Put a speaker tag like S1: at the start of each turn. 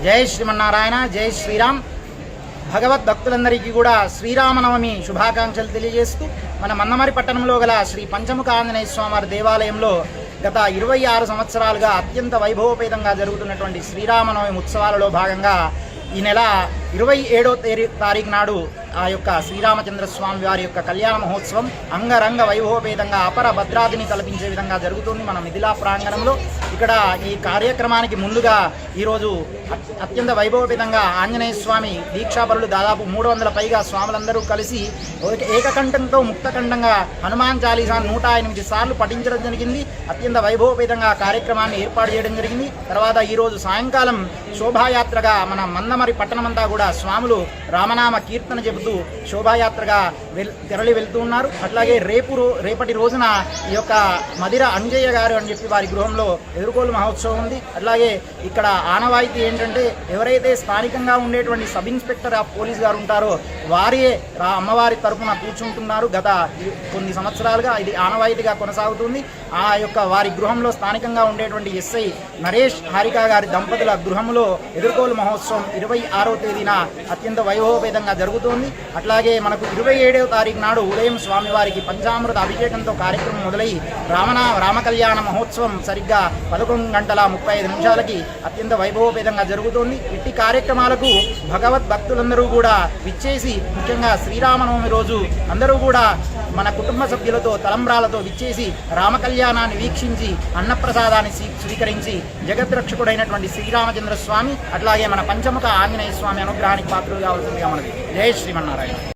S1: జై శ్రీమన్నారాయణ, జై శ్రీరామ్. భగవద్భక్తులందరికీ కూడా శ్రీరామనవమి శుభాకాంక్షలు తెలియజేస్తూ మన మందమరి పట్టణంలో గల శ్రీ పంచముఖ ఆంజనేయ స్వామివారి దేవాలయంలో గత 26 సంవత్సరాలుగా అత్యంత వైభవోపేతంగా జరుగుతున్నటువంటి శ్రీరామనవమి ఉత్సవాలలో భాగంగా ఈ నెల 27వ తారీఖు నాడు ఆ యొక్క శ్రీరామచంద్ర స్వామి వారి యొక్క కళ్యాణ మహోత్సవం అంగరంగ వైభవోపేతంగా అపర భద్రాదిని తలపించే విధంగా జరుగుతుంది మన మిథిలా ప్రాంగణంలో. ఇక్కడ ఈ కార్యక్రమానికి ముందుగా ఈరోజు అత్యంత వైభవోపేతంగా ఆంజనేయ స్వామి దీక్షాపరులు దాదాపు 300 పైగా స్వాములందరూ కలిసి ఏకకంఠంతో ముక్తకంఠంగా హనుమాన్ చాలీసా 108 సార్లు పఠించడం జరిగింది. అత్యంత వైభవోపేతంగా కార్యక్రమాన్ని ఏర్పాటు చేయడం జరిగింది. తర్వాత ఈరోజు సాయంకాలం శోభాయాత్రగా మన మందమరి పట్టణమంతా కూడా స్వాములు రామనామ కీర్తన చెబుతూ శోభాయాత్రగా తెరలి వెళ్తూ ఉన్నారు. అట్లాగే రేపటి రోజున ఈ యొక్క మదిర అంజయ్య గారు అని చెప్పి వారి గృహంలో ఎదుర్కోలు మహోత్సవం ఉంది. అట్లాగే ఇక్కడ ఆనవాయితీ ఏంటంటే ఎవరైతే స్థానికంగా ఉండేటువంటి సబ్ ఇన్స్పెక్టర్ ఆఫ్ పోలీస్ గారు ఉంటారో వారే అమ్మవారి తరఫున కూర్చుంటున్నారు. గత కొన్ని సంవత్సరాలుగా ఇది ఆనవాయితీగా కొనసాగుతుంది. ఆ యొక్క వారి గృహంలో స్థానికంగా ఉండేటువంటి ఎస్ఐ నరేష్ హారిక గారి దంపతుల గృహంలో ఎదుర్కోలు మహోత్సవం 26వ తేదీన అత్యంత వైభవోపేతంగా జరుగుతోంది. అట్లాగే మనకు 27వ తారీఖు నాడు ఉదయం స్వామివారికి పంచామృత అభిషేకంతో కార్యక్రమం మొదలై రామ కళ్యాణ మహోత్సవం సరిగ్గా 11:35 అత్యంత వైభవోపేతంగా జరుగుతోంది. ఇట్టి కార్యక్రమాలకు భగవద్భక్తులందరూ కూడా విచ్చేసి ముఖ్యంగా శ్రీరామనవమి రోజు అందరూ కూడా మన కుటుంబ సభ్యులతో తలంబ్రాలతో విచ్చేసి రామ కళ్యాణాన్ని వీక్షించి అన్నప్రసాదాన్ని స్వీకరించి జగద్రక్షకుడైనటువంటి శ్రీరామచంద్ర స్వామి అట్లాగే మన పంచముఖ ఆంజనేయ స్వామి అనుగ్రహానికి పాత్రలు కావాల్సిందిగా మనది. జై శ్రీమన్నారాయణ.